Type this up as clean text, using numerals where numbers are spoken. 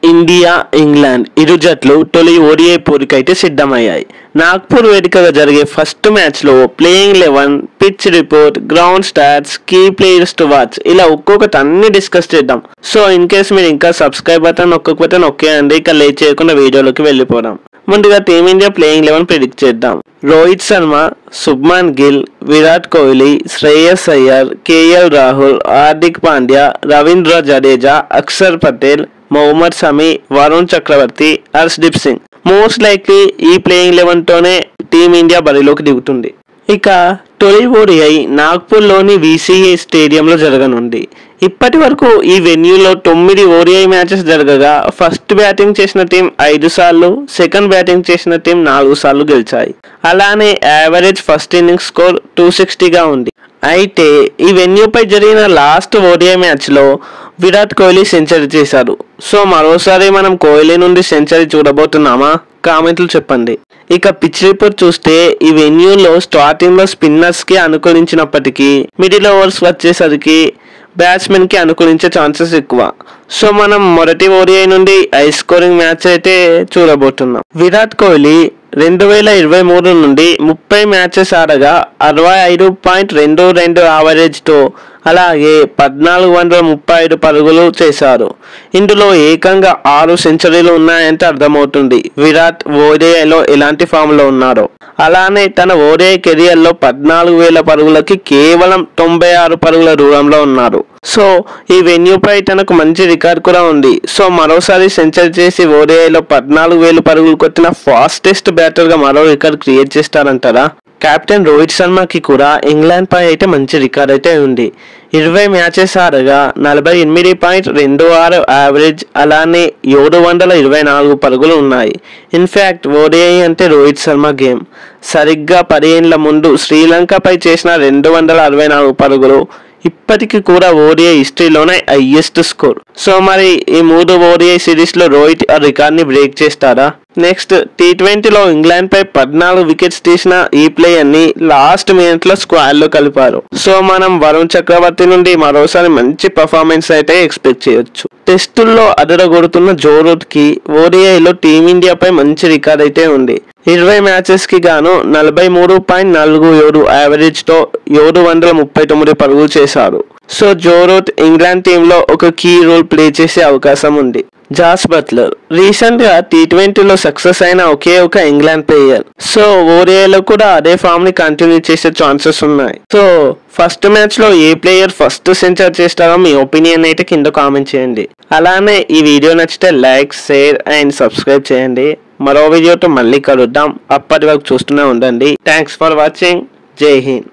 India England ఇరు జట్లు తొలి ఓడిఐ పోరుకైతే సిద్ధమయ్యాయి. నాగ్పూర్ వేదికగా జరిగే ఫస్ట్ మ్యాచ్లో playing 11, pitch report, ground stats, key players to watch ఇలా ఒక్కొక్కటి అన్ని డిస్కస్ చేద్దాం. సో ఇన్ కేస్ మీరు ఇంకా సబ్స్క్రైబ్ బటన్ నొక్కకపోతే నొక్కేయండి. ఇక లేట్ చేయకుండా వీడియోలోకి వెళ్ళిపోదాం. ముందుగా టీమిండియా ప్లేయింగ్ 11 ప్రిడిక్ట్ చేద్దాం. రోహిత్ శర్మ, శుభ్మన్ గిల్, విరాట్ కోహ్లీ, శ్రేయస్ అయ్యర్, కేఎల్ రాహుల్, హార్దిక్ పాండ్యా, రవీంద్ర జడేజా, అక్షర్ పటేల్, మొహమ్మద్ షమి, వరుణ్ చక్రవర్తి, హర్షదీప్ సింగ్. మోస్ట్ లైక్లీ ఈ ప్లేయింగ్ 11 తోనే టీమిండియా బరిలోకి దిగుతుంది. ఇక తొలి ఓడిఐ నాగ్పూర్లోని VCA స్టేడియంలో జరగనుంది. ఇప్పటి వరకు ఈ వెన్యూలో 9 ఓడిఐ మ్యాచెస్ జరగగా ఫస్ట్ బ్యాటింగ్ చేసిన టీం 5 సార్లు, సెకండ్ బ్యాటింగ్ చేసిన టీం 4 సార్లు గెలిచాయి. అలానే యావరేజ్ ఫస్ట్ ఇన్నింగ్స్ స్కోర్ 260గా ఉంది. అయితే ఈ వెన్యూపై జరిగిన లాస్ట్ ఓడిఐ మ్యాచ్లో విరాట్ కోహ్లీ సెంచరీ చేశారు. సో మరోసారి మనం కోహ్లీ నుండి సెంచరీ చూడబోతున్నామా? కామెంట్లు చెప్పండి. ఇక పిచ్ రిపోర్ట్ చూస్తే ఈ వెన్యూలో స్టార్టింగ్లో స్పిన్నర్స్కి అనుకూలించినప్పటికీ మిడిల్ ఓవర్స్ వచ్చేసరికి బ్యాట్స్మెన్కి అనుకూలించే ఛాన్సెస్ ఎక్కువ. సో మనం మొదటి ఓడిఐ నుండి హై స్కోరింగ్ మ్యాచ్ అయితే చూడబోతున్నాం. విరాట్ కోహ్లీ 2023 నుండి 30 మ్యాచెస్ ఆడగా 65.22 యావరేజ్తో అలాగే 1435 పరుగులు చేశారు. ఇందులో ఏకంగా 6 సెంచరీలు ఉన్నాయంటే అర్థమవుతుంది విరాట్ ఓడిఐలో ఎలాంటి ఫామ్లో ఉన్నారో. అలానే తన ఓడిఐ కెరియర్లో 14,000 పరుగులకి కేవలం 96 పరుగుల దూరంలో ఉన్నారు. సో ఈ వెన్యూపై తనకు మంచి రికార్డ్ కూడా ఉంది. సో మరోసారి సెంచరీ చేసి ఓడిఐలో 14,000 పరుగులు కొట్టిన ఫాస్టెస్ట్ బ్యాటర్గా మరో రికార్డ్ క్రియేట్ చేస్తారంటారా? కెప్టెన్ రోహిత్ శర్మకి కూడా ఇంగ్లాండ్ పై అయితే మంచి రికార్డ్ అయితే ఉంది. 20 మ్యాచెస్ ఆడగా 48.26 యావరేజ్ అలానే 724 పరుగులు ఉన్నాయి. ఇన్ఫ్యాక్ట్ ఓడిఐ అంటే రోహిత్ శర్మ గేమ్. సరిగ్గా 10 ఏళ్ల ముందు శ్రీలంకపై చేసిన 264 పరుగులు ఇప్పటికీ కూడా ఓడిఐ హిస్టరీలోనే హైయెస్ట్ స్కోర్. సో మరి ఈ 3 ఓడిఐ సిరీస్లో రోహిత్ ఆ రికార్డ్ని బ్రేక్ చేస్తారా? నెక్స్ట్ T20లో ఇంగ్లాండ్పై 14 వికెట్స్ తీసిన ఈ ప్లేయర్ని లాస్ట్ మినిట్లో స్క్వాడ్లో కలిపారు. సో మనం వరుణ్ చక్రవర్తి నుండి మరోసారి మంచి పర్ఫార్మెన్స్ అయితే ఎక్స్పెక్ట్ చేయొచ్చు. టెస్టుల్లో అదరగొడుతున్న జో రూట్కి ఓడిఐలో టీమిండియాపై మంచి రికార్డ్ అయితే ఉంది. 20 మ్యాచెస్కి గాను 43.47 యావరేజ్తో 739 పరుగులు చేశారు. సో జో రూట్ ఇంగ్లాండ్ టీంలో ఒక కీ రోల్ ప్లే చేసే అవకాశం ఉంది. జాస్ బట్లర్ రీసెంట్గా T20లో సక్సెస్ అయిన ఒకే ఒక ఇంగ్లాండ్ ప్లేయర్. సో ఓడిఐలో కూడా అదే ఫామ్ని కంటిన్యూ చేసే ఛాన్సెస్ ఉన్నాయి. సో ఫస్ట్ మ్యాచ్లో ఏ ప్లేయర్ ఫస్ట్ సెంచరీ చేస్తారో మీ ఒపీనియన్ అయితే కింద కామెంట్ చేయండి. అలానే ఈ వీడియో నచ్చితే లైక్, షేర్ అండ్ సబ్స్క్రైబ్ చేయండి. మరో వీడియోతో మళ్ళీ కలుద్దాం. అప్పటి వరకు చూస్తూనే ఉండండి. Thanks for watching. జై హింద్.